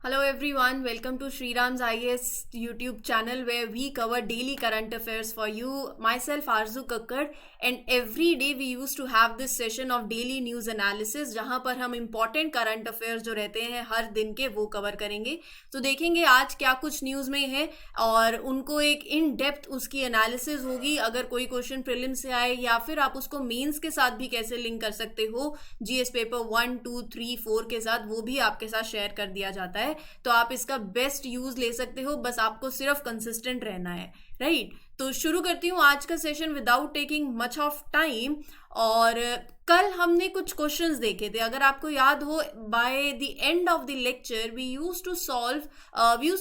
Hello everyone, welcome to Shriram's IAS YouTube channel where we cover daily current affairs for you. Myself Arzu Kakkar, and every day we used to have this session of daily news analysis जहाँ पर हम important current affairs जो रहते हैं हर दिन के वो cover करेंगे. तो देखेंगे आज क्या कुछ न्यूज़ में है और उनको एक इन डेप्थ उसकी एनालिसिस होगी. अगर कोई क्वेश्चन प्रीलिम से आए या फिर आप उसको मेंस के साथ भी कैसे लिंक कर सकते हो, जीएस पेपर 1, 2, 3, 4 के साथ, वो भी आपके साथ शेयर कर दिया जाता है. तो आप इसका बेस्ट यूज ले सकते हो, बस आपको सिर्फ कंसिस्टेंट रहना है. राइट, तो शुरू करती हूँ आज का session without taking much of time. और कल हमने कुछ क्वेश्चंस देखे थे, अगर आपको याद हो, by the end of the lecture we use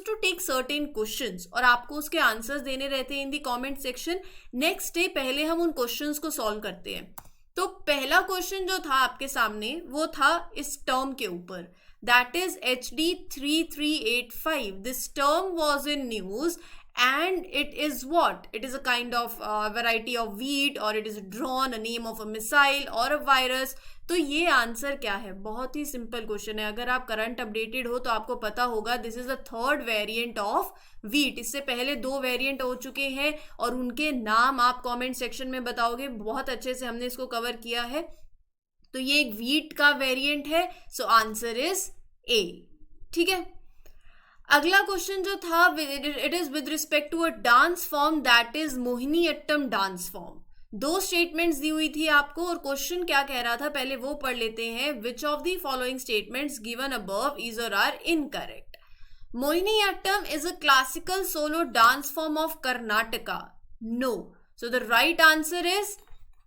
to take certain questions और आपको उसके आंसर्स देने रहते हैं in the comment section. Next day पहले हम उन क्वेश्चंस को सॉल्व करते हैं. तो पहला क्वेश्चन जो था आपके सामने वो था इस टर्म के ऊपर, that is HD 3385. This term was in news and it is what? It is a kind of variety of wheat, or it is drawn a name of a missile or a virus. तो ये answer क्या है? बहुत ही simple question है. अगर आप current updated हो तो आपको पता होगा this is the third variant of wheat. इससे पहले 2 वेरिएंट हो चुके हैं और उनके नाम आप कमेंट सेक्शन में बताओगे. बहुत अच्छे से हमने इसको कवर किया है. तो ये एक वीट का वेरिएंट है, सो आंसर इज ए. ठीक है, अगला क्वेश्चन जो था, it is with respect to a dance form that is Mohiniattam dance form. 2 statements दी हुई थी आपको और क्वेश्चन क्या कह रहा था पहले वो पढ़ लेते हैं. Which of the following statements given above is और are incorrect? Mohiniattam is a classical solo dance form of Karnataka. No. So the right answer is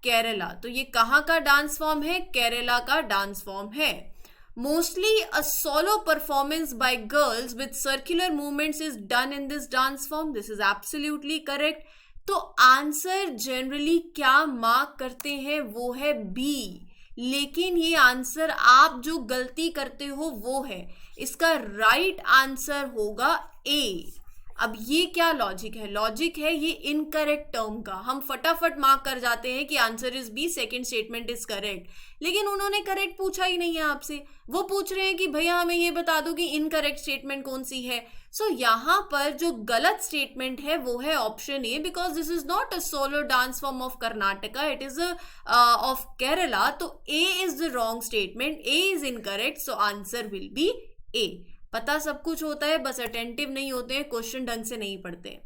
Kerala. तो ये कहाँ का डांस फॉर्म है? केरला का डांस फॉर्म है. Mostly a solo performance by girls with circular movements is done in this dance form. This is absolutely correct. तो answer generally क्या mark करते हैं वो है बी, लेकिन ये आंसर आप जो गलती करते हो वो है. इसका राइट आंसर होगा ए. अब ये क्या लॉजिक है? लॉजिक है ये इनकरेक्ट टर्म का. हम फटाफट मार्क कर जाते हैं कि answer is B, second statement is correct, लेकिन उन्होंने करेक्ट पूछा ही नहीं है आपसे. वो पूछ रहे हैं कि भैया हमें ये बता दो कि इनकरेक्ट स्टेटमेंट कौन सी है. सो यहाँ पर जो गलत स्टेटमेंट है वो है option A, because this is not a solo dance form of Karnataka, it is of Kerala. तो A is the wrong statement, A is incorrect, so answer will be A. पता सब कुछ होता है, बस अटेंटिव नहीं होते हैं, क्वेश्चन ढंग से नहीं पढ़ते.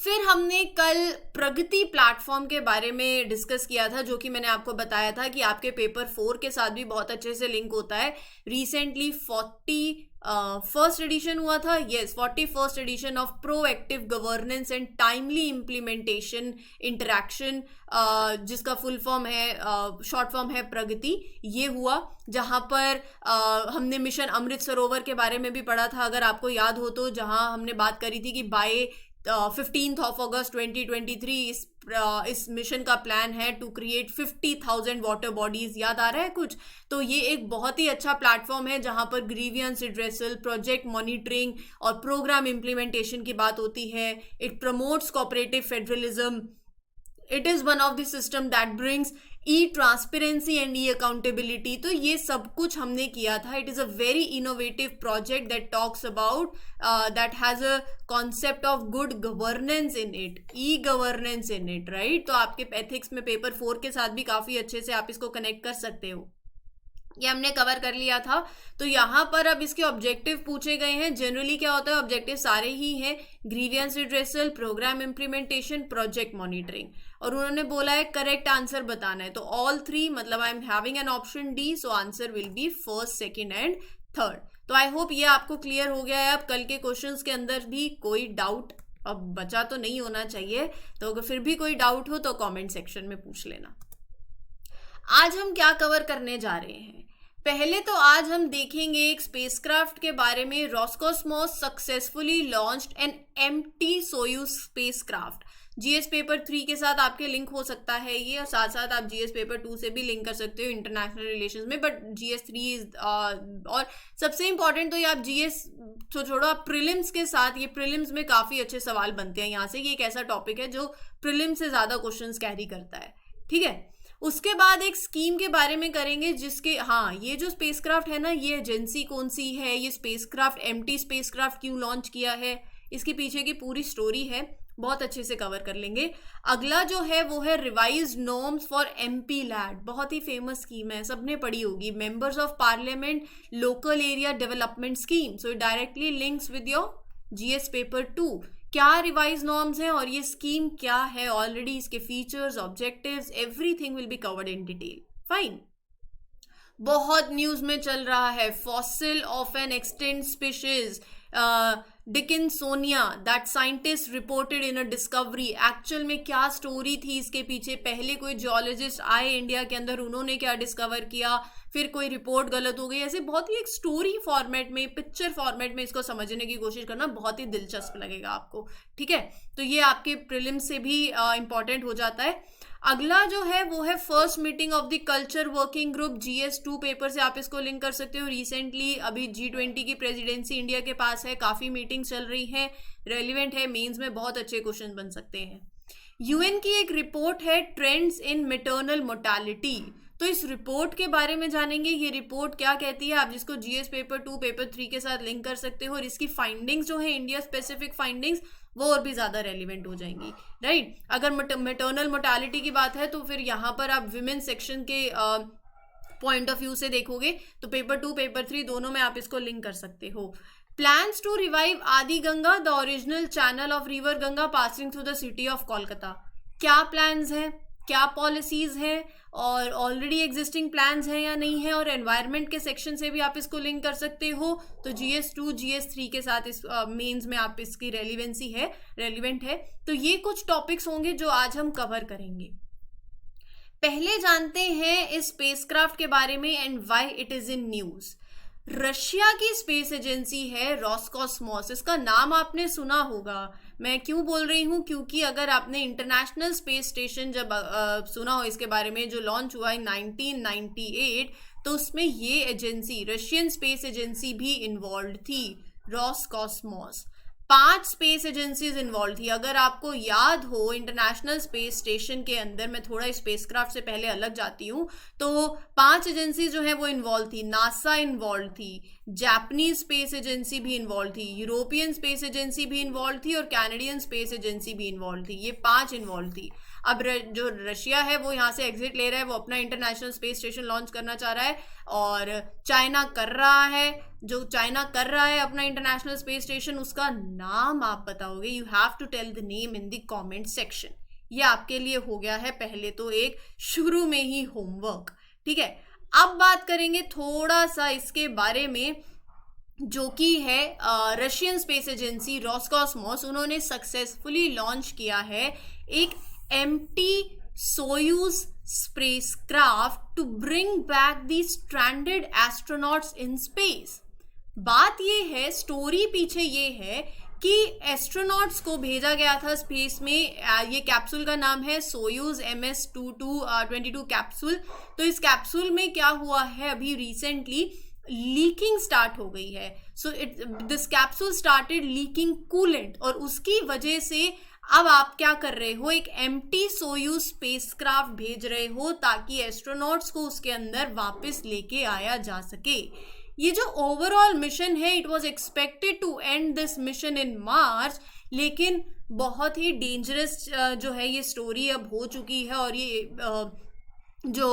फिर हमने कल प्रगति प्लेटफॉर्म के बारे में डिस्कस किया था, जो कि मैंने आपको बताया था कि आपके पेपर 4 के साथ भी बहुत अच्छे से लिंक होता है. रिसेंटली 41st एडिशन हुआ था. Yes, 41st edition of proactive governance and timely implementation interaction, जिसका फुल फॉर्म है, शॉर्ट फॉर्म है प्रगति. ये हुआ जहां पर हमने मिशन अमृत सरोवर के बारे में भी पढ़ा था, अगर आपको याद हो तो, जहां हमने बात करी थी कि बाय 15th of August 2023 इस मिशन का प्लान है टू क्रिएट 50,000 वाटर बॉडीज. याद आ रहा है कुछ? तो ये एक बहुत ही अच्छा प्लेटफॉर्म है जहां पर ग्रीवियंस रिड्रेसल, प्रोजेक्ट मॉनिटरिंग और प्रोग्राम इम्प्लीमेंटेशन की बात होती है. It promotes cooperative federalism. It is one of the system that brings E transparency and E accountability. तो ये सब कुछ हमने किया था. It is a very innovative project that talks about that has a concept of good governance in it, e governance in it. Right, तो आपके ethics में पेपर 4 के साथ भी काफी अच्छे से आप इसको कनेक्ट कर सकते हो. ये हमने कवर कर लिया था. तो यहाँ पर अब इसके ऑब्जेक्टिव पूछे गए हैं. जनरली क्या होता है, ऑब्जेक्टिव सारे ही हैं, grievance redressal, programme implementation, project monitoring. और उन्होंने बोला है करेक्ट आंसर बताना है. तो ऑल 3, मतलब I am having an option D, so answer will B first, second and third. तो आई होप ये आपको क्लियर हो गया है. अब कल के क्वेश्चंस के अंदर भी कोई डाउट अब बचा तो नहीं होना चाहिए, तो अगर फिर भी कोई डाउट हो तो कॉमेंट सेक्शन में पूछ लेना. आज हम क्या कवर करने जा रहे हैं? पहले तो आज हम देखेंगे एक स्पेसक्राफ्ट के बारे में. Roscosmos successfully launched an empty Soyuz spacecraft. GS paper 3 के साथ आपके लिंक हो सकता है ये, और साथ साथ आप जीएस पेपर 2 से भी लिंक कर सकते हो इंटरनेशनल रिलेशंस में, बट जीएस 3 इज और सबसे इंपॉर्टेंट तो ये आप जीएस तो छोड़ो, आप प्रीलिम्स के साथ, ये प्रीलिम्स में काफी अच्छे सवाल बनते हैं यहाँ से. ये एक ऐसा टॉपिक है जो प्रीलिम्स से ज्यादा क्वेश्चंस कैरी करता है. ठीक है, उसके बाद एक स्कीम के बारे में करेंगे जिसके, हाँ, ये जो स्पेसक्राफ्ट है ना, ये एजेंसी कौन सी है, ये स्पेसक्राफ्ट एम्प्टी स्पेसक्राफ्ट क्यों लॉन्च किया है, इसके पीछे की पूरी स्टोरी है, बहुत अच्छे से कवर कर लेंगे। अगला जो है वो है revised norms for MP LAD, बहुत ही फेमस स्कीम है, सबने पढ़ी होगी, members of parliament local area development scheme. So it directly links with your GS paper 2। क्या रिवाइज नॉर्म्स हैं और ये स्कीम क्या है, ऑलरेडी इसके features, objectives, everything will be covered in detail. Fine. बहुत न्यूज में चल रहा है fossil of an extinct species Dickinsonia that scientist reported in a discovery. Actual में क्या स्टोरी थी इसके पीछे, पहले कोई जियोलॉजिस्ट आए इंडिया के अंदर, उन्होंने क्या डिस्कवर किया, फिर कोई रिपोर्ट गलत हो गई, ऐसे बहुत ही एक स्टोरी फॉर्मेट में, पिक्चर फॉर्मेट में इसको समझने की कोशिश करना बहुत ही दिलचस्प लगेगा आपको। ठीक है, तो ये आपके प्रीलिम से भी इंपॉर्टेंट हो जाता है। अगला जो है वो है first meeting of the culture working group, GS2 paper से आप इसको लिंक कर सकते हो। रिसेंटली अभी G20 की प्रेसिडेंसी इंडिया के पास है, काफी मीटिंग चल रही है, रेलिवेंट है, मेंस में बहुत अच्छे क्वेश्चन बन सकते हैं। यूएन की एक रिपोर्ट है ट्रेंड्स इन मैटरनल मोर्टेलिटी, तो इस रिपोर्ट के बारे में जानेंगे। ये रिपोर्ट क्या कहती है, आप जिसको GS पेपर 2 पेपर 3 के साथ लिंक कर सकते हो, और इसकी फाइंडिंग्स जो है, इंडिया स्पेसिफिक फाइंडिंग्स, वो और भी ज्यादा रेलिवेंट हो जाएंगी, राइट। अगर मैटरनल मोर्टेलिटी की बात है तो फिर यहाँ पर आप विमेन सेक्शन के पॉइंट ऑफ व्यू से देखोगे तो पेपर 2 पेपर 3 दोनों में आप इसको लिंक कर सकते हो। Plans to revive Adi Ganga, the original channel of river Ganga passing through the city of Kolkata. क्या प्लान्स हैं, क्या पॉलिसीज हैं, और ऑलरेडी एग्जिस्टिंग प्लान्स हैं या नहीं है, और एनवायरनमेंट के सेक्शन से भी आप इसको लिंक कर सकते हो। तो GS2 GS3 के साथ इस मेंस में आप इसकी रेलिवेंट है। तो ये कुछ टॉपिक्स होंगे जो आज हम कवर करेंगे। पहले जानते हैं इस स्पेसक्राफ्ट के बारे में and why it is in news. Russia की स्पेस एजेंसी है रोसकॉस्मोस, इसका नाम आपने सुना होगा। मैं क्यों बोल रही हूँ, क्योंकि अगर आपने इंटरनेशनल स्पेस स्टेशन जब सुना हो इसके बारे में, जो लॉन्च हुआ इन 1998, तो उसमें ये एजेंसी, रशियन स्पेस एजेंसी भी इन्वॉल्व थी, रोसकॉस्मोस। 5 स्पेस एजेंसीज इन्वॉल्व थी। अगर आपको याद हो, इंटरनेशनल स्पेस स्टेशन के अंदर, मैं थोड़ा स्पेसक्राफ्ट से पहले अलग जाती हूँ, तो 5 एजेंसी जो है वो इन्वॉल्व थी। नासा इन्वॉल्व थी, जापानीज स्पेस एजेंसी भी इन्वॉल्व थी, यूरोपियन स्पेस एजेंसी भी इन्वॉल्व थी, और कैनेडियन स्पेस एजेंसी भी इन्वॉल्व थी। ये 5 इन्वॉल्व थी। अब जो रशिया है वो यहाँ से एग्जिट ले रहा है, वो अपना इंटरनेशनल स्पेस स्टेशन लॉन्च करना चाह रहा है, और चाइना कर रहा है, जो चाइना कर रहा है अपना इंटरनेशनल स्पेस स्टेशन, उसका नाम आप बताओगे, you have to tell the name in the comment section. ये आपके लिए हो गया है पहले तो एक शुरू में ही होमवर्क। ठीक है, अब बात करेंगे थोड़ा सा इसके बारे में, जो कि है रशियन स्पेस एजेंसी रोसकॉस्मोस। उन्होंने सक्सेसफुली लॉन्च किया है एक empty Soyuz spacecraft to bring back the stranded astronauts in space. बात ये है, स्टोरी पीछे ये है कि एस्ट्रोनॉट्स को भेजा गया था स्पेस में। ये कैप्सूल का नाम है सोयूज MS-22 कैप्सूल। तो इस कैप्सूल में क्या हुआ है, अभी रिसेंटली लीकिंग स्टार्ट हो गई है। So this capsule started leaking coolant, और उसकी वजह से अब आप क्या कर रहे हो, एक एम्प्टी सोयूज स्पेसक्राफ्ट भेज रहे हो ताकि एस्ट्रोनॉट्स को उसके अंदर वापस लेके आया जा सके। ये जो ओवरऑल मिशन है, it was expected to end this mission in March, लेकिन बहुत ही डेंजरस जो है ये स्टोरी अब हो चुकी है, और ये जो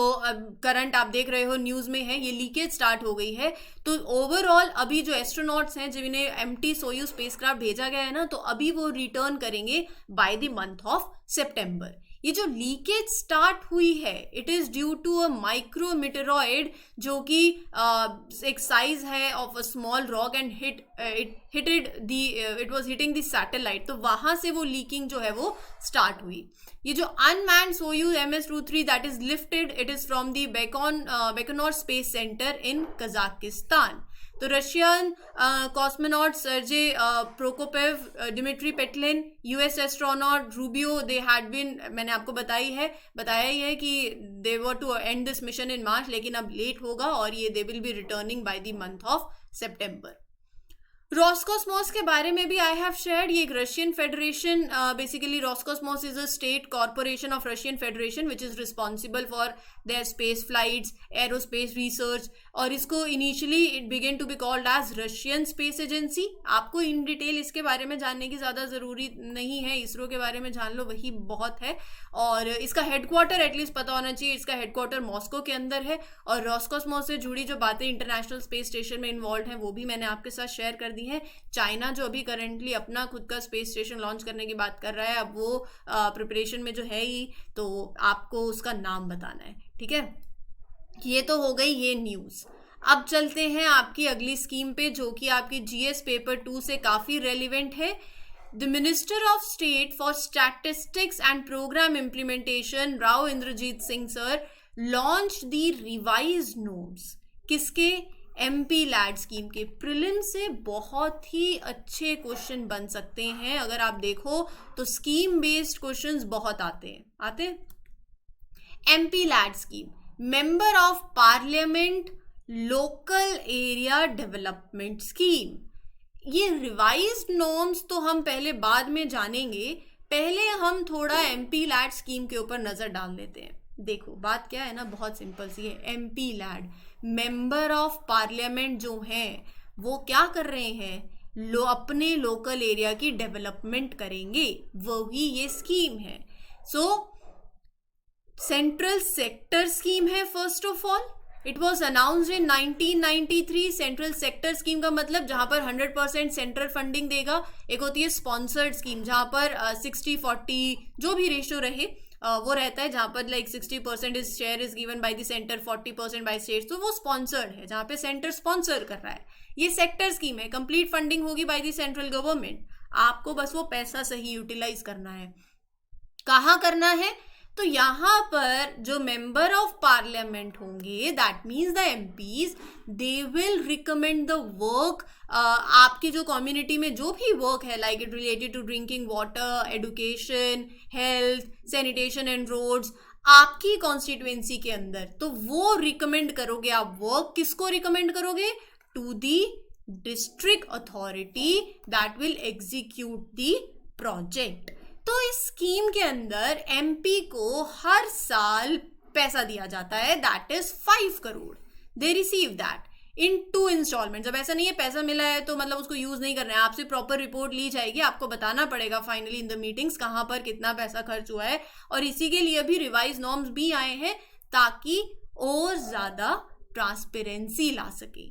करंट आप देख रहे हो न्यूज में है, ये लीकेज स्टार्ट हो गई है। तो ओवरऑल अभी जो एस्ट्रोनॉट्स हैं जिन्हें एम्प्टी सोयूज स्पेसक्राफ्ट भेजा गया है ना, तो अभी वो रिटर्न करेंगे by the month of September. ये जो लीकेज स्टार्ट हुई है, it is due to a micrometeoroid, जो कि एक साइज है of a small rock, and it was hitting the satellite. तो वहां से वो लीकिंग जो है वो स्टार्ट हुई। ये जो unmanned Soyuz MS-23 that is lifted, it is from the Baikonur space centre in Kazakhstan. तो Russian cosmonaut Sergey Prokopyev, Dmitry Petelin, US astronaut Rubio, they had been, मैंने आपको बताया ही है कि they were to end this mission in March, लेकिन अब late होगा और ये they will be returning by the month of September. Roscosmos के बारे में भी आई हैव शेयर्ड, ये एक Russian federation, basically Roscosmos is a state corporation of Russian federation which is responsible for their space flights, aerospace research, और इसको initially it began to be called as Russian space agency. आपको in detail इसके बारे में जानने की ज़्यादा ज़रूरी नहीं है, इसरो के बारे में जान लो वही बहुत है। और इसका हेडक्वार्टर एटलीस्ट पता होना चाहिए, इसका हेडक्वार्टर मॉस्को के अंदर है। और रॉसकॉस्मोस से जुड़ी जो बातें इंटरनेशनल स्पेस स्टेशन में इन्वॉल्व हैं वो भी मैंने आपके साथ शेयर कर दी है। चाइना जो अभी करेंटली अपना खुद का स्पेस स्टेशन लॉन्च करने की बात कर रहा है, अब वो प्रिपरेशन में जो है ही, तो आपको उसका नाम बताना है, ठीक है। ये तो हो गई ये न्यूज़। अब चलते हैं आपकी अगली स्कीम पे, जो कि आपकी जीएस पेपर 2 से काफ़ी रेलिवेंट है। The minister of state for statistics and programme implementation Rao Inderjit Singh sir launch the revise norms. किसके? एमपी लैड स्कीम के। प्रीलिम से बहुत ही अच्छे क्वेश्चन बन सकते हैं, अगर आप देखो तो स्कीम बेस्ड क्वेश्चंस बहुत आते हैं। MP LAD scheme, member of parliament local area development scheme. ये रिवाइज्ड नॉर्म्स तो हम पहले बाद में जानेंगे, पहले हम थोड़ा एमपी लैड स्कीम के ऊपर नजर डाल लेते हैं। देखो बात क्या है ना, बहुत सिंपल सी है। MP LAD member of parliament जो हैं वो क्या कर रहे हैं, अपने लोकल एरिया की डेवलपमेंट करेंगे, वही ये स्कीम है। सो सेंट्रल सेक्टर स्कीम है। First of all it was announced in 1993। Central sector scheme का मतलब जहां पर 100% सेंट्रल फंडिंग देगा। एक होती है स्पॉन्सर्ड स्कीम, जहां पर 60-40 जो भी रेशियो रहे वो रहता है, जहां पर like 60% is share is given by the centre, 40% by states, तो वो स्पॉन्सर्ड है, जहां पे सेंटर स्पॉन्सर कर रहा है। ये सेक्टर स्कीम है, कंप्लीट फंडिंग होगी बाय द सेंट्रल गवर्नमेंट, आपको बस वो पैसा सही यूटिलाइज करना है। कहाँ करना है? तो यहाँ पर जो मेंबर ऑफ पार्लियामेंट होंगे, that means the MPs, they will recommend the work. आपकी जो कम्युनिटी में जो भी वर्क है, like it related to drinking water, education, health, sanitation and roads, आपकी कॉन्स्टिट्यूएंसी के अंदर, तो वो रिकमेंड करोगे आप। वर्क किसको रिकमेंड करोगे? To the district authority that will execute the project. तो इस स्कीम के अंदर एमपी को हर साल पैसा दिया जाता है, that is 5 crore. They receive that in 2 instalment. जब ऐसा नहीं है पैसा मिला है तो मतलब उसको यूज नहीं करना है, आपसे प्रॉपर रिपोर्ट ली जाएगी, आपको बताना पड़ेगा फाइनली इन द मीटिंग्स कहाँ पर कितना पैसा खर्च हुआ है। और इसी के लिए भी रिवाइज नॉर्म्स भी आए हैं, ताकि और ज्यादा ट्रांसपेरेंसी ला सके।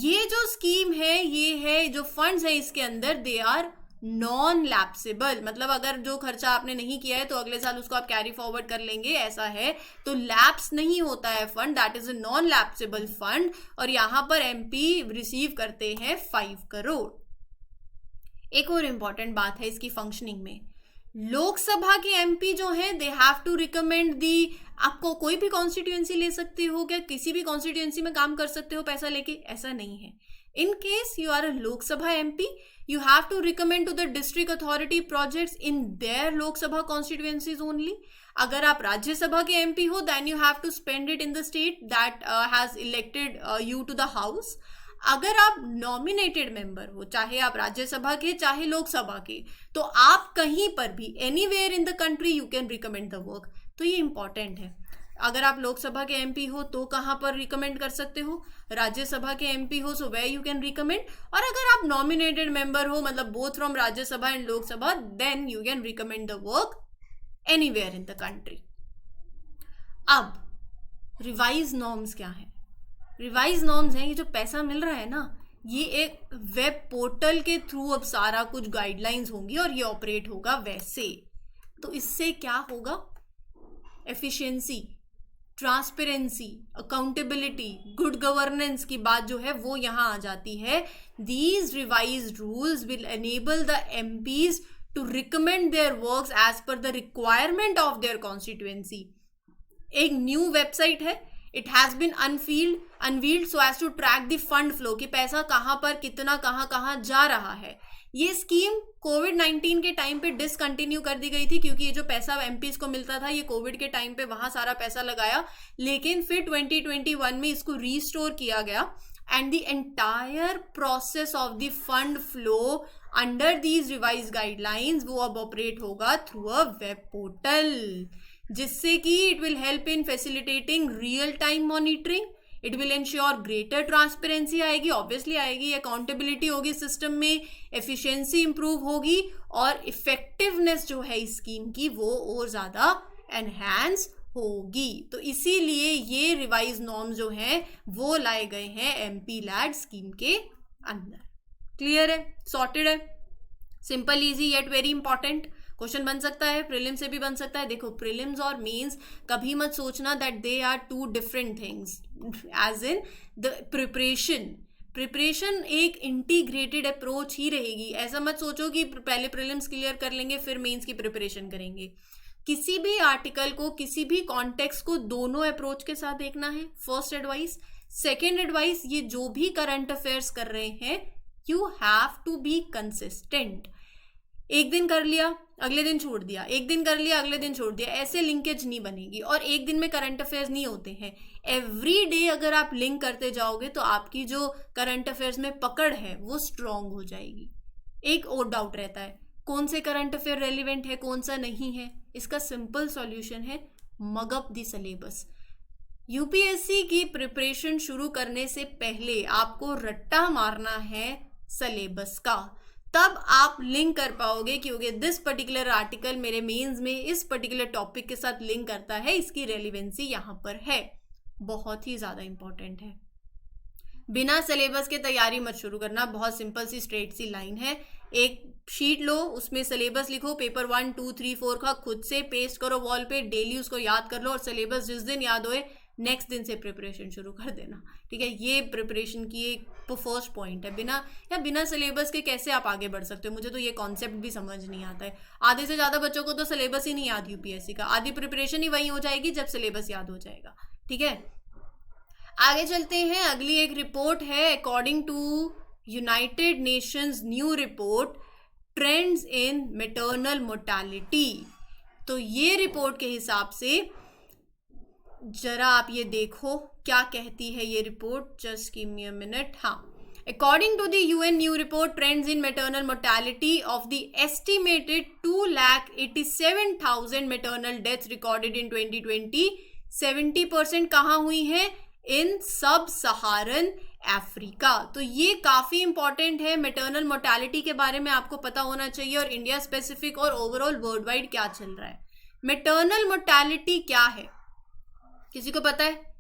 ये जो स्कीम है, ये है जो फंड्स है इसके अंदर, दे आर नॉन लैप्सेबल। मतलब अगर जो खर्चा आपने नहीं किया है तो अगले साल उसको आप कैरी फॉरवर्ड कर लेंगे, ऐसा है। तो लैप्स नहीं होता है fund, that is a non lapsable fund. और यहां पर एमपी रिसीव करते हैं 5 करोड़। एक और इंपॉर्टेंट बात है इसकी फंक्शनिंग में, लोकसभा के एमपी जो हैं दे हैव टू रिकमेंड दी। आपको कोई भी कॉन्स्टिट्यूएंसी ले सकते हो क्या, किसी भी कॉन्स्टिट्यूएंसी में काम कर सकते हो पैसा लेके, ऐसा नहीं है। In case you are a Lok Sabha MP, you have to recommend to the district authority projects in their Lok Sabha constituencies only. अगर आप राज्यसभा के MP हो, then you have to spend it in the state that has elected you to the house. अगर आप nominated member हो, चाहे आप राज्यसभा के चाहे लोकसभा के, तो आप कहीं पर भी anywhere in the country you can recommend the work. तो ये इंपॉर्टेंट है। अगर आप लोकसभा के एमपी हो तो कहाँ पर रिकमेंड कर सकते हो, राज्यसभा के एमपी हो so where you can recommend. और अगर आप नॉमिनेटेड मेंबर हो, मतलब both from Rajya Sabha and Lok Sabha, then you can recommend the work anywhere in the country. अब रिवाइज नॉर्म्स क्या है? रिवाइज नॉर्म्स हैं, ये जो पैसा मिल रहा है ना, ये एक वेब पोर्टल के थ्रू अब सारा कुछ गाइडलाइंस होंगी और ये ऑपरेट होगा वैसे। तो इससे क्या होगा? Efficiency, transparency, accountability, good governance की बात जो है वो यहाँ आ जाती है। These revised rules will enable the MPs to recommend their works as per the requirement of their constituency. एक न्यू वेबसाइट है, it has been unveiled so as to track the fund flow, कि पैसा कहाँ पर कितना कहाँ जा रहा है। ये स्कीम कोविड-19 के टाइम पे डिसकंटिन्यू कर दी गई थी, क्योंकि ये जो पैसा एमपीज को मिलता था ये कोविड के टाइम पे वहां सारा पैसा लगाया, लेकिन फिर 2021 में इसको रीस्टोर किया गया। and the entire process of the fund flow under these revised guidelines वो अब ऑपरेट होगा थ्रू अ वेब पोर्टल, जिससे कि it will help in facilitating real time monitoring, it will ensure greater transparency आएगी, obviously आएगी, accountability होगी system में, efficiency improve होगी और इफेक्टिवनेस जो है इस स्कीम की वो और ज़्यादा एनहांस होगी। तो इसीलिए ये रिवाइज नॉर्म जो हैं वो लाए गए हैं एमपी लैड स्कीम के अंदर। क्लियर है, सॉर्टेड है, simple easy yet very important. Question बन सकता है, प्रीलिम से भी बन सकता है। देखो प्रीलिम्स और मेंस कभी मत सोचना that they are two different things, as in the preparation एक इंटीग्रेटेड अप्रोच ही रहेगी। ऐसा मत सोचो कि पहले प्रीलिम्स क्लियर कर लेंगे फिर मेंस की प्रिपरेशन करेंगे। किसी भी आर्टिकल को, किसी भी कॉन्टेक्स्ट को दोनों अप्रोच के साथ देखना है, फर्स्ट एडवाइस। सेकेंड एडवाइस, ये जो भी करंट अफेयर्स कर रहे हैं you have to be consistent. एक दिन कर लिया अगले दिन छोड़ दिया, एक दिन कर लिया अगले दिन छोड़ दिया, ऐसे लिंकेज नहीं बनेगी। और एक दिन में करंट अफेयर्स नहीं होते हैं, एवरी डे अगर आप लिंक करते जाओगे तो आपकी जो करंट अफेयर्स में पकड़ है वो स्ट्रांग हो जाएगी। एक और डाउट रहता है, कौन से करंट अफेयर रेलिवेंट है, कौन सा नहीं है। इसका सिंपल सॉल्यूशन है mug up the syllabus. UPSC की प्रिपरेशन शुरू करने से पहले आपको रट्टा मारना है सिलेबस का, तब आप लिंक कर पाओगे कि दिस पर्टिकुलर आर्टिकल मेरे मेंस में इस पर्टिकुलर टॉपिक के साथ लिंक करता है, इसकी रेलिवेंसी यहाँ पर है। बहुत ही ज़्यादा इंपॉर्टेंट है। बिना सिलेबस के तैयारी मत शुरू करना। बहुत सिंपल सी स्ट्रेट सी लाइन है, एक शीट लो, उसमें सिलेबस लिखो, पेपर 1, 2, 3, 4 का खुद से पेस्ट करो वॉल पे, डेली उसको याद कर लो और सिलेबस जिस दिन याद होए नेक्स्ट दिन से प्रिपरेशन शुरू कर देना। ठीक है, ये प्रिपरेशन की एक फर्स्ट पॉइंट है। बिना सिलेबस के कैसे आप आगे बढ़ सकते हो, मुझे तो ये कॉन्सेप्ट भी समझ नहीं आता है। आधे से ज़्यादा बच्चों को तो सिलेबस ही नहीं याद यूपीएससी का, आधी प्रिपरेशन ही वही हो जाएगी जब सिलेबस याद हो जाएगा। ठीक है, आगे चलते हैं। अगली एक रिपोर्ट है, according to United Nations new report trends in maternal mortality. तो ये रिपोर्ट के हिसाब से जरा आप ये देखो क्या कहती है ये report, just give me a minute. हाँ, according to the UN new report trends in maternal mortality of the estimated 2,87,000 maternal deaths recorded in 2020, 70% कहाँ हुई है, इन सब सहारन अफ्रीका। तो ये काफी इंपॉर्टेंट है। मैटरनल मोर्टेलिटी के बारे में आपको पता होना चाहिए और इंडिया स्पेसिफिक और ओवरऑल वर्ल्ड वाइड क्या चल रहा है। मैटरनल मोर्टेलिटी क्या है, किसी को पता है?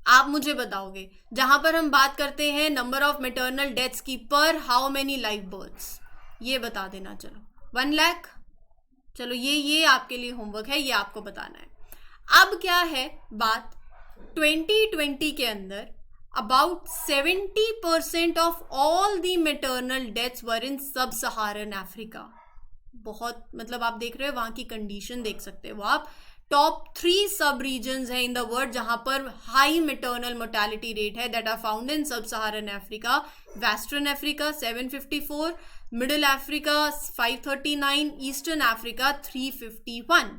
आप मुझे बताओगे। जहां पर हम बात करते हैं नंबर ऑफ मैटरनल डेथ्स की पर हाउ मेनी लाइव बर्थ्स, ये बता देना। चलो 1 लाख, चलो ये आपके लिए होमवर्क है, ये आपको बताना है। अब क्या है बात, 2020 के अंदर about 70% of all the maternal deaths were in sub Saharan Africa. बहुत मतलब आप देख रहे हो वहां की कंडीशन देख सकते हो आप। टॉप 3 सब रीजन्स है इन द वर्ल्ड जहां पर हाई मैटरनल मोर्टेलिटी रेट है, that are found in sub Saharan Africa. Western Africa 754, middle Africa 539, eastern Africa 351।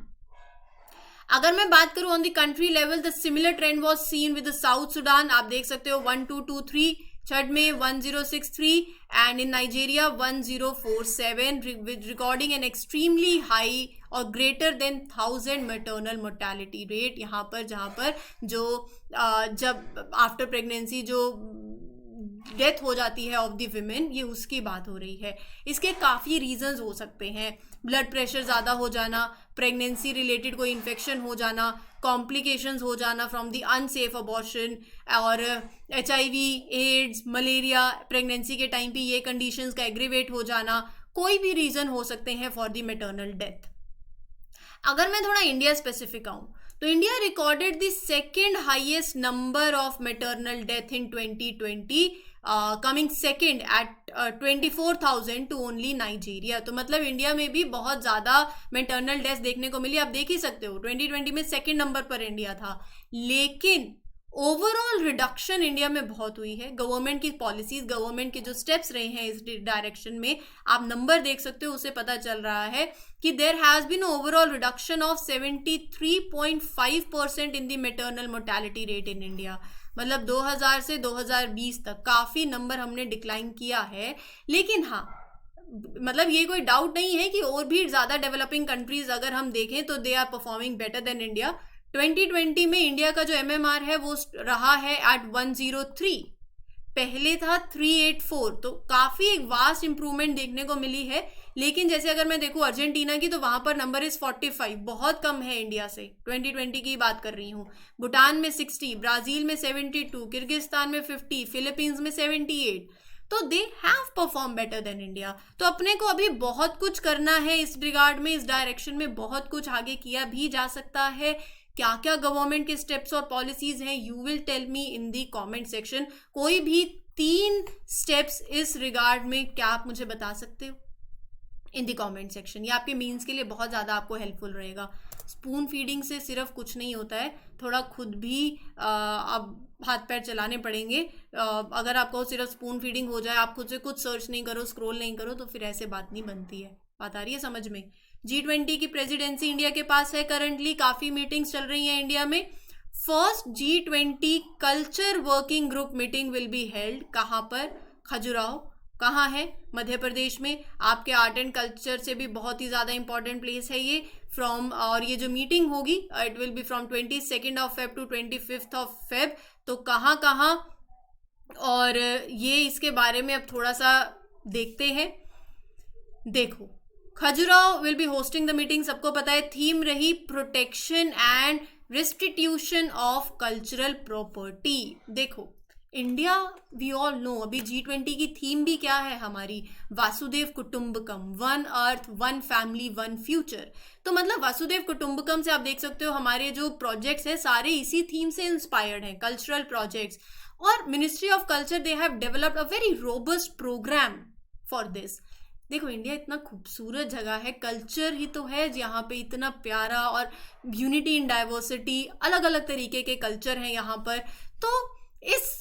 अगर मैं बात करूं on the country level, the similar trend was seen with the South Sudan. आप देख सकते हो 1223, थर्ड में 1063 and in Nigeria 1047, recording an extremely high और greater than 1000 maternal mortality rate. यहाँ पर जहाँ पर जो जब आफ्टर प्रेगनेंसी जो डेथ हो जाती है ऑफ द विमेन, ये उसकी बात हो रही है। इसके काफ़ी रीजंस हो सकते हैं, ब्लड प्रेशर ज़्यादा हो जाना, प्रेगनेंसी रिलेटेड कोई इन्फेक्शन हो जाना, कॉम्प्लिकेशंस हो जाना फ्रॉम द अनसेफ अबॉर्शन, और HIV, एड्स, मलेरिया प्रेगनेंसी के टाइम पे ये कंडीशंस का एग्रीवेट हो जाना, कोई भी रीज़न हो सकते हैं फॉर द मैटरनल डेथ। अगर मैं थोड़ा इंडिया स्पेसिफिक आऊँ तो India recorded the second highest number of maternal death in 2020, coming second at 24,000 to only Nigeria. तो मतलब इंडिया में भी बहुत ज़्यादा मैटरनल डेथ देखने को मिली। आप देख ही सकते हो 2020 में सेकेंड नंबर पर इंडिया था, लेकिन ओवरऑल रिडक्शन इंडिया में बहुत हुई है। गवर्नमेंट की पॉलिसीज, गवर्नमेंट के जो स्टेप्स रहे हैं इस डायरेक्शन में, आप नंबर देख सकते हो, उससे पता चल रहा है कि there has been overall reduction of 73.5% in the maternal mortality rate in India. मतलब 2000 से 2020 तक काफ़ी नंबर हमने डिक्लाइन किया है। लेकिन हाँ, मतलब ये कोई डाउट नहीं है कि और भी ज़्यादा डेवलपिंग कंट्रीज अगर हम देखें तो they are performing better than India. 2020 में इंडिया का जो MMR है वो रहा है एट 103, पहले था 384, तो काफ़ी एक वास्ट इंप्रूवमेंट देखने को मिली है। लेकिन जैसे अगर मैं देखूँ अर्जेंटीना की, तो वहाँ पर नंबर इज़ 45, बहुत कम है इंडिया से। 2020 की बात कर रही हूँ। भूटान में 60, ब्राज़ील में 72, किर्गिस्तान में 50, फिलीपींस में 78। तो they have perform better than India. तो अपने को अभी बहुत कुछ करना है इस रिगार्ड में, इस डायरेक्शन में बहुत कुछ आगे किया भी जा सकता है। क्या क्या गवर्नमेंट के स्टेप्स और पॉलिसीज हैं, you will tell me in the comment section. कोई भी 3 स्टेप्स इस रिगार्ड में क्या आप मुझे बता सकते हो इन दी कमेंट सेक्शन? ये आपके मीन्स के लिए बहुत ज़्यादा आपको हेल्पफुल रहेगा। स्पून फीडिंग से सिर्फ कुछ नहीं होता है, थोड़ा खुद भी अब हाथ पैर चलाने पड़ेंगे। अगर आपको सिर्फ स्पून फीडिंग हो जाए, आप खुद से कुछ सर्च नहीं करो, स्क्रॉल नहीं करो, तो फिर ऐसे बात नहीं बनती है। बात आ रही है समझ में? G20 की प्रेसिडेंसी इंडिया के पास है करंटली, काफ़ी मीटिंग्स चल रही हैं इंडिया में। First G20 culture working group meeting will be held कहाँ पर? खजुराहो। कहाँ है? मध्य प्रदेश में। आपके आर्ट एंड कल्चर से भी बहुत ही ज़्यादा इंपॉर्टेंट प्लेस है ये। और ये जो मीटिंग होगी it will be from 22 Feb to 25 Feb। तो कहाँ कहाँ, और ये इसके बारे में अब थोड़ा सा देखते हैं। देखो, Khajuraho will be hosting the meeting, सबको पता है। थीम रही protection and restitution of cultural property. देखो इंडिया, वी ऑल नो, अभी G20 की थीम भी क्या है हमारी? वासुदेव कुटुंबकम, one earth one family one future. तो मतलब वासुदेव कुटुंबकम से आप देख सकते हो हमारे जो प्रोजेक्ट्स हैं सारे इसी थीम से इंस्पायर्ड हैं, कल्चरल प्रोजेक्ट्स। और ministry of culture they have developed a very robust programme for this. देखो इंडिया इतना खूबसूरत जगह है, कल्चर ही तो है यहाँ पे इतना प्यारा, और यूनिटी इन डाइवर्सिटी, अलग अलग तरीके के कल्चर हैं यहाँ पर। तो इस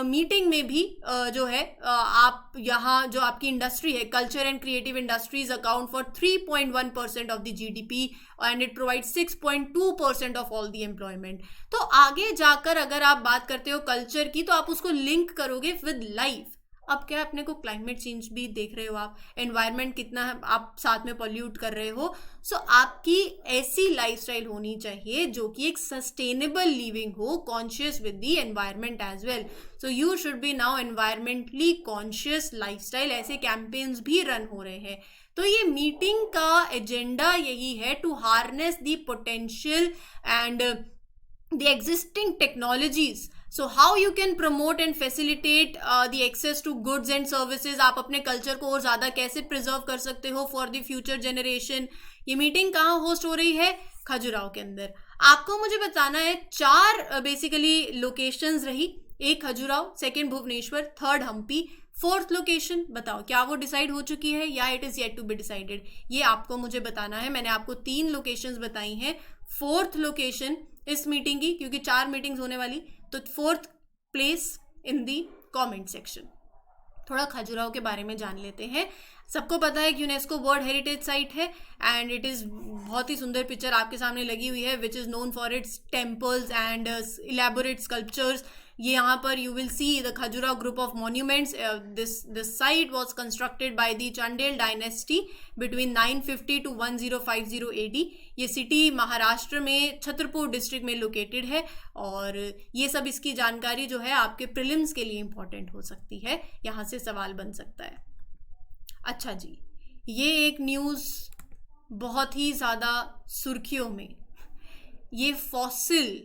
मीटिंग में भी जो है आप यहाँ जो आपकी इंडस्ट्री है, culture and creative industries account for 3.1% of the GDP and it provide 6.2% of all the employment. तो आगे जाकर अगर आप बात करते हो कल्चर की, तो आप उसको लिंक करोगे विद लाइफ। अब क्या अपने को क्लाइमेट चेंज भी देख रहे हो आप, एनवायरनमेंट कितना आप साथ में पॉल्यूट कर रहे हो। सो आपकी ऐसी लाइफस्टाइल होनी चाहिए जो कि एक सस्टेनेबल लिविंग हो, conscious with the environment as well. So you should be now environmentally conscious lifestyle. ऐसे कैंपेन्स भी रन हो रहे हैं। तो ये मीटिंग का एजेंडा यही है, to harness the potential and the existing technologies. So how you can promote and facilitate the access to goods and services. आप अपने कल्चर को और ज़्यादा कैसे प्रिजर्व कर सकते हो फॉर द फ्यूचर जनरेशन। ये मीटिंग कहाँ होस्ट हो रही है? खजुराहो के अंदर। आपको मुझे बताना है 4 बेसिकली लोकेशंस रही। एक Khajuraho, second Bhubaneswar, third Hampi, fourth location बताओ क्या वो डिसाइड हो चुकी है या it is yet to be decided? ये आपको मुझे बताना है। मैंने आपको 3 लोकेशंस बताई हैं। फोर्थ लोकेशन इस मीटिंग की, क्योंकि 4 मीटिंग्स होने वाली, तो fourth place in the comment section. थोड़ा खजुराहो के बारे में जान लेते हैं। सबको पता है कि यूनेस्को वर्ल्ड हेरिटेज साइट है एंड इट इज़, बहुत ही सुंदर पिक्चर आपके सामने लगी हुई है, which is known for its temples and elaborate sculptures. ये यहाँ पर you will see the Khajuraho group of monuments. This site was constructed by the Chandel dynasty between 950 to 1050 AD। ये सिटी महाराष्ट्र में छतरपुर डिस्ट्रिक्ट में लोकेटेड है। और ये सब इसकी जानकारी जो है आपके प्रीलिम्स के लिए इंपॉर्टेंट हो सकती है, यहाँ से सवाल बन सकता है। अच्छा जी, ये एक न्यूज़ बहुत ही ज़्यादा सुर्खियों में, ये फॉसिल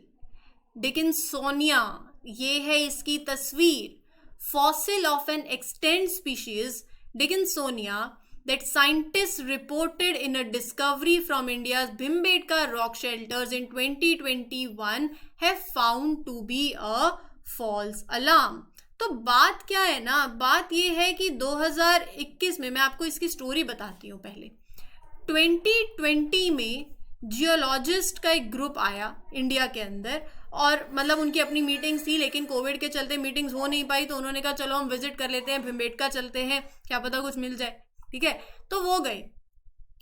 डिकिंसोनिया, ये है इसकी तस्वीर। Fossil of an extant species Dickinsonia that scientists reported in a discovery from India's Bhimbetka rock shelters in 2021 have found to be a false alarm। तो बात क्या है ना, बात ये है कि 2021 में, मैं आपको इसकी स्टोरी बताती हूँ पहले। 2020 में जियोलॉजिस्ट का एक ग्रुप आया इंडिया के अंदर, और मतलब उनकी अपनी मीटिंग्स थी, लेकिन कोविड के चलते मीटिंग्स हो नहीं पाई, तो उन्होंने कहा चलो हम विजिट कर लेते हैं, भीमबेटका चलते हैं, क्या पता कुछ मिल जाए। ठीक है, तो वो गए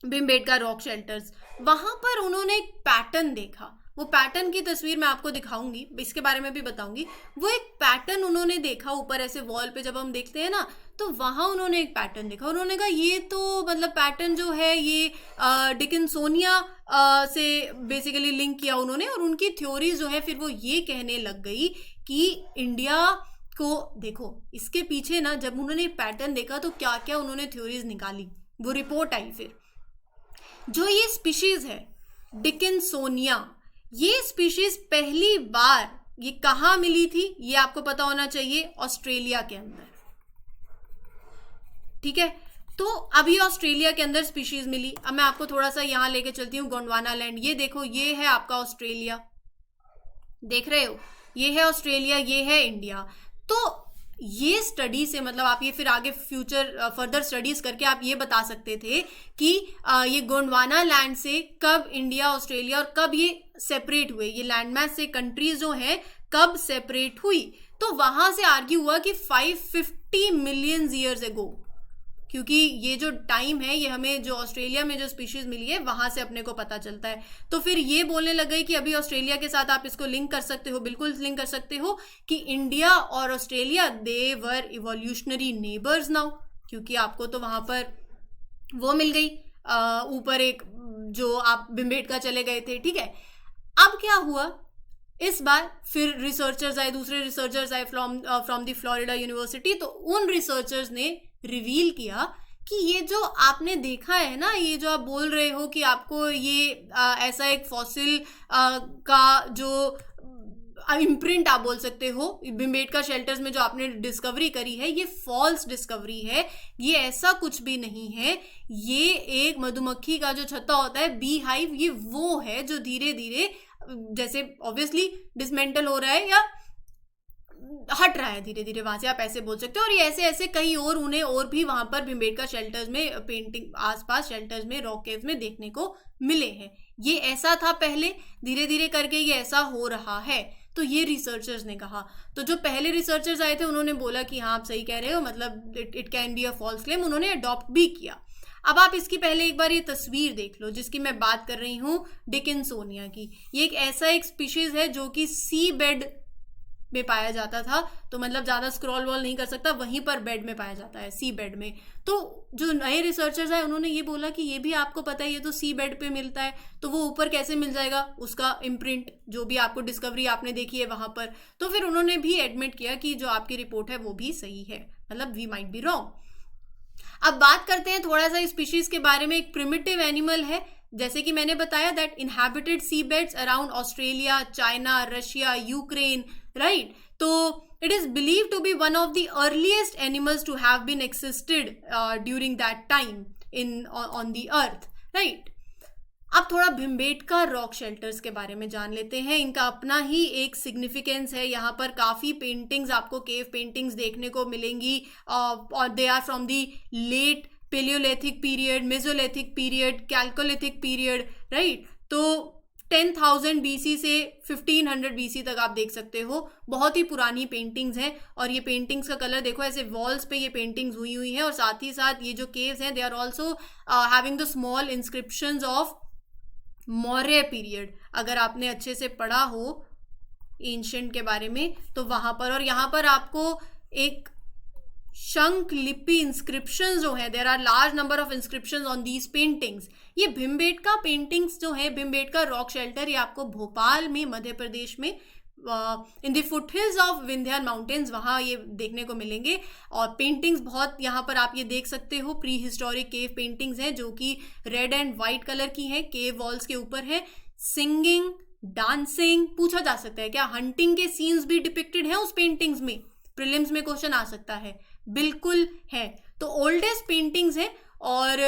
भीमबेटका रॉक शेल्टर्स। वहां पर उन्होंने एक पैटर्न देखा, वो पैटर्न की तस्वीर मैं आपको दिखाऊंगी, इसके बारे में भी बताऊंगी। वो एक पैटर्न उन्होंने देखा ऊपर ऐसे वॉल पे, जब हम देखते हैं ना, तो वहां उन्होंने एक पैटर्न देखा। उन्होंने कहा ये तो मतलब पैटर्न जो है ये डिकिंसोनिया से बेसिकली लिंक किया उन्होंने, और उनकी थ्योरी जो है फिर वो ये कहने लग गई कि इंडिया को देखो, इसके पीछे ना जब उन्होंने पैटर्न देखा तो क्या क्या उन्होंने थ्योरीज निकाली, वो रिपोर्ट आई। फिर जो ये स्पीशीज है डिकिंसोनिया, ये स्पीशीज पहली बार ये कहाँ मिली थी, ये आपको पता होना चाहिए, ऑस्ट्रेलिया के अंदर। ठीक है, तो अभी ऑस्ट्रेलिया के अंदर स्पीशीज मिली। अब मैं आपको थोड़ा सा यहां लेके चलती हूँ, गोंडवाना लैंड। ये देखो, ये है आपका ऑस्ट्रेलिया, देख रहे हो, ये है ऑस्ट्रेलिया, ये है इंडिया। तो ये स्टडी से मतलब आप ये फिर आगे फ्यूचर फर्दर स्टडीज करके आप ये बता सकते थे कि ये गोंडवाना लैंड से कब इंडिया, ऑस्ट्रेलिया और कब ये सेपरेट हुए, ये लैंडमास से कंट्रीज जो है कब सेपरेट हुई। तो वहां से आर्ग्यू हुआ कि 550 मिलियन ईयर्स एगो, क्योंकि ये जो टाइम है ये हमें जो ऑस्ट्रेलिया में जो स्पीशीज मिली है वहां से अपने को पता चलता है। तो फिर ये बोलने लग गई कि अभी ऑस्ट्रेलिया के साथ आप इसको लिंक कर सकते हो, बिल्कुल लिंक कर सकते हो कि इंडिया और ऑस्ट्रेलिया दे वर इवोल्यूशनरी नेबर्स नाउ, क्योंकि आपको तो वहां पर वो मिल गई ऊपर एक जो आप भिम्बेटका चले गए थे। ठीक है, अब क्या हुआ इस बार, फिर रिसर्चर्स आए, दूसरे रिसर्चर्स आए फ्रॉम द फ्लोरिडा यूनिवर्सिटी। तो उन रिसर्चर्स ने रिवील किया कि ये जो आपने देखा है ना, ये जो आप बोल रहे हो कि आपको ये ऐसा एक फॉसिल का जो इम्प्रिंट आप बोल सकते हो भिम्बेटका शेल्टर्स में जो आपने डिस्कवरी करी है, ये फॉल्स डिस्कवरी है, ये ऐसा कुछ भी नहीं है। ये एक मधुमक्खी का जो छत्ता होता है, बी हाइव, ये वो है जो धीरे धीरे जैसे ऑब्वियसली डिसमेंटल हो रहा है या हट रहा है धीरे धीरे वहां से, आप ऐसे बोल सकते हो। और ये ऐसे ऐसे कई और उन्हें और भी वहां पर भिम्बेटका शेल्टर्स में पेंटिंग आसपास शेल्टर्स में रॉक केव्स में देखने को मिले हैं। ये ऐसा था पहले, धीरे धीरे करके ये ऐसा हो रहा है। तो ये रिसर्चर्स ने कहा। तो जो पहले रिसर्चर्स आए थे उन्होंने बोला कि हाँ आप सही कह रहे हो, मतलब it can be a false claim, उन्होंने अडॉप्ट भी किया। अब आप इसकी पहले एक बार ये तस्वीर देख लो जिसकी मैं बात कर रही हूँ, डिकिंसोनिया की। ये एक ऐसा एक स्पीशीज है जो कि सी बेड में पाया जाता था, तो मतलब ज्यादा स्क्रॉल वॉल नहीं कर सकता, वहीं पर बेड में पाया जाता है, सी बेड में। तो जो नए रिसर्चर्स आए उन्होंने ये बोला कि ये भी आपको पता है ये तो सी बेड पे मिलता है, तो वो ऊपर कैसे मिल जाएगा उसका इम्प्रिंट, जो भी आपको डिस्कवरी आपने देखी है वहां पर। तो फिर उन्होंने भी एडमिट किया कि जो आपकी रिपोर्ट है वो भी सही है, मतलब वी माइट बी रॉन्ग। अब बात करते हैं थोड़ा सा स्पीशीज के बारे में। एक प्रिमिटिव एनिमल है, जैसे कि मैंने बताया that inhabited sea beds around Australia, China, Russia, Ukraine, right. तो it is believed to be one of the earliest animals to have been existed during that time on the earth, right? अब थोड़ा Bhimbetka rock shelters के बारे में जान लेते हैं। इनका अपना ही एक सिग्निफिकेंस है। यहाँ पर काफ़ी पेंटिंग्स आपको केव पेंटिंग्स देखने को मिलेंगी और they are from the late palaeolithic period, mesolithic period, chalcolithic period, right. तो 10,000 BC से 1500 BC तक आप देख सकते हो। बहुत ही पुरानी पेंटिंग्स हैं और ये पेंटिंग्स का कलर देखो, ऐसे वॉल्स पे ये पेंटिंग्स हुई है। और साथ ही साथ ये जो केव्स हैं they are also having the small inscriptions of Maurya period. अगर आपने अच्छे से पढ़ा हो एंशिएंट के बारे में तो वहां पर, और यहाँ पर आपको एक शंख लिपि इंस्क्रिप्शंस जो है, there are large number of inscriptions on these paintings. ये भिम्बेटका पेंटिंग्स जो है, भिम्बेटका रॉक शेल्टर, ये आपको भोपाल में मध्य प्रदेश में in the foothills of Vindhyan mountains वहाँ ये देखने को मिलेंगे। और पेंटिंग्स बहुत यहाँ पर आप ये देख सकते हो, प्री हिस्टोरिक केव पेंटिंग्स हैं जो कि रेड एंड वाइट कलर की हैं, केव वॉल्स के ऊपर है। सिंगिंग, डांसिंग, पूछा जा सकता है क्या हंटिंग के सीन्स भी डिपिक्टेड हैं उस पेंटिंग्स में, प्रीलिम्स में क्वेश्चन आ सकता है, बिल्कुल है। तो ओल्डेस्ट पेंटिंग्स हैं और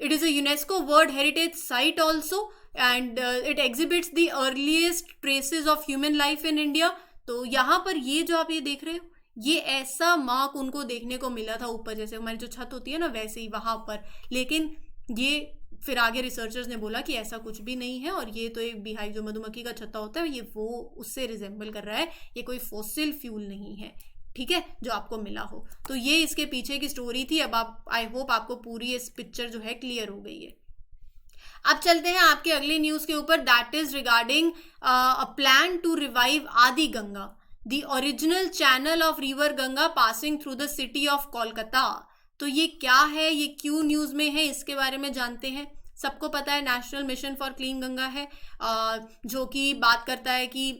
it is a UNESCO world heritage site also and it exhibits the earliest traces of human life in India. तो यहाँ पर ये जो आप ये देख रहे हो, ये ऐसा मार्क उनको देखने को मिला था ऊपर, जैसे हमारी जो छत होती है ना वैसे ही वहाँ पर। लेकिन ये फिर आगे रिसर्चर्स ने बोला कि ऐसा कुछ भी नहीं है और ये तो एक बीहाइव जो मधुमक्खी का छत्ता होता है ये वो उससे रिजेंबल कर रहा है, ये कोई फॉसिल फ्यूल नहीं है, ठीक है, जो आपको मिला हो। तो ये इसके पीछे की स्टोरी थी। अब आप, आई होप आपको पूरी इस पिक्चर जो है क्लियर हो गई है। अब चलते हैं आपके अगले न्यूज के ऊपर, that is regarding a plan to revive Adi Ganga, the original channel of river Ganga passing through the city of Kolkata. तो ये क्या है, ये क्यों न्यूज में है, इसके बारे में जानते हैं। सबको पता है national Mission for Clean Ganga है, जो कि बात करता है कि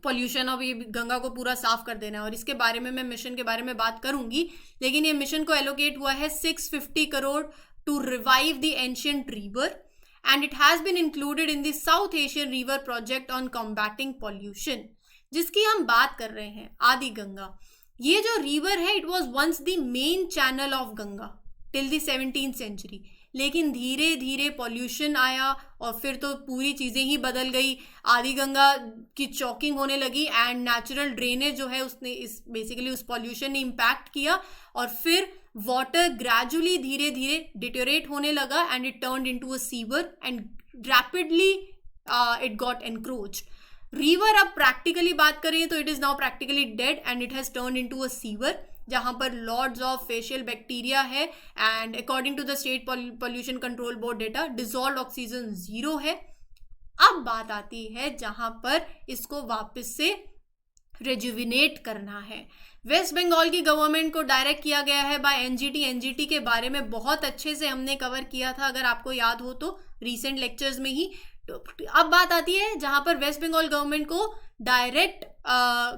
पॉल्यूशन ऑफ ये गंगा को पूरा साफ कर देना है, और इसके बारे में मैं मिशन के बारे में बात करूंगी। लेकिन ये मिशन को एलोकेट हुआ है 650 crore to revive the ancient river, and it has been included in the south Asian river project on combating pollution, जिसकी हम बात कर रहे हैं आदि गंगा। ये जो रिवर है, it was once the main channel of Ganga till the 17th century, लेकिन धीरे धीरे पॉल्यूशन आया और फिर तो पूरी चीज़ें ही बदल गई। आदि गंगा की चॉकिंग होने लगी एंड नेचुरल ड्रेनेज जो है उसने इस बेसिकली उस पॉल्यूशन ने इम्पैक्ट किया, और फिर वाटर ग्रेजुअली धीरे धीरे डिटोरेट होने लगा and it turned into a sewer and rapidly it got encroached. River अब प्रैक्टिकली बात करें तो it is now practically dead and it has turn into a sewer, जहां पर लॉर्ड्स ऑफ फेशियल बैक्टीरिया है, and according to the state pollution control board data dissolved oxygen 0 है। अब बात आती है जहां पर इसको वापस से रेजुविनेट करना है। वेस्ट बंगाल की गवर्नमेंट को डायरेक्ट किया गया है बाय एनजीटी। एनजीटी के बारे में बहुत अच्छे से हमने कवर किया था, अगर आपको याद हो तो, रीसेंट लेक्चर्स में ही। तो अब बात आती है जहां पर वेस्ट बंगाल गवर्नमेंट को डायरेक्ट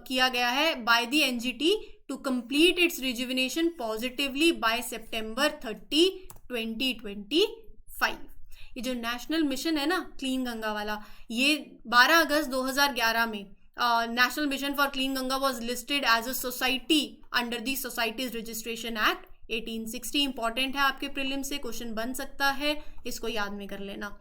किया गया है by the NGT to complete its rejuvenation positively by September 30, 2025। ये जो नेशनल मिशन है ना क्लीन गंगा वाला, ये 12 अगस्त 2011 में National Mission for Clean Ganga was listed as a society under the Societies Registration Act 1860। Important है, आपके प्रीलिम से क्वेश्चन बन सकता है, इसको याद में कर लेना।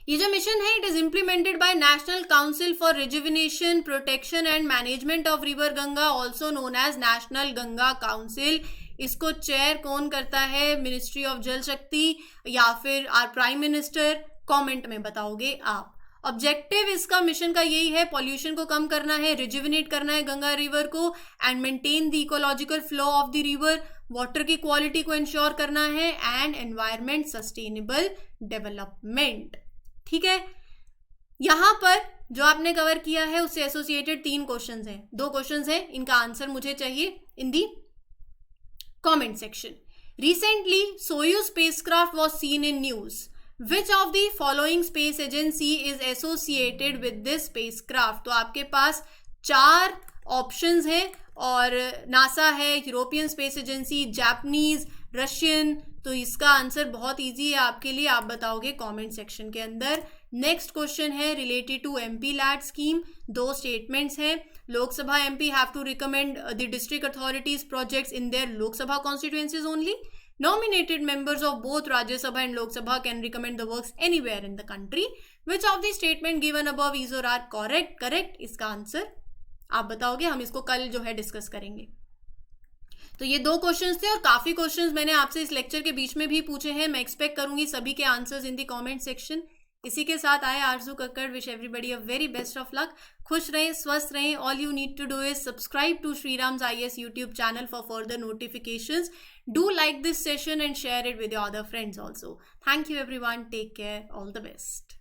ये जो मिशन है, it is implemented by National Council for Rejuvenation Protection and Management of river Ganga, also known as National Ganga Council. इसको चेयर कौन करता है, मिनिस्ट्री ऑफ जल शक्ति या फिर आर प्राइम मिनिस्टर, कमेंट में बताओगे आप। ऑब्जेक्टिव इसका मिशन का यही है, पॉल्यूशन को कम करना है, रिजुविनेट करना है गंगा रिवर को, and maintain the ecological flow of the river, water की क्वालिटी को इंश्योर करना है, एंड एनवायरमेंट सस्टेनेबल डेवलपमेंट। ठीक है, यहां पर जो आपने कवर किया है उससे एसोसिएटेड 3 क्वेश्चंस हैं, 2 क्वेश्चंस हैं, इनका आंसर मुझे चाहिए in the comment section. Recently Soyuz spacecraft was seen in news, which of the following space agency is associated with this spacecraft. तो आपके पास 4 ऑप्शंस हैं, और नासा है, European space agency, Japanese, Russian. तो इसका आंसर बहुत इजी है आपके लिए, आप बताओगे कमेंट सेक्शन के अंदर। नेक्स्ट क्वेश्चन है related to MP LAD scheme. 2 statements हैं, Lok Sabha MP have to recommend the district authorities projects in their Lok Sabha constituencies only. Nominated members of both Rajya Sabha and Lok Sabha can recommend the works anywhere in the country. Which of the statement given above is or are correct? Correct, इसका answer आप बताओगे, हम इसको कल जो है discuss करेंगे। तो ये 2 क्वेश्चंस थे, और काफी क्वेश्चंस मैंने आपसे इस लेक्चर के बीच में भी पूछे हैं। मैं एक्सपेक्ट करूंगी सभी के answers in the comment section. इसी के साथ आए Aarzoo Kakkar, wish everybody a very best of luck. खुश रहें, स्वस्थ रहें। All you need to do is subscribe to Shriram's IAS YouTube channel for further notifications. Do like this session and share it with your other friends also. Thank you everyone. Take care. All the best.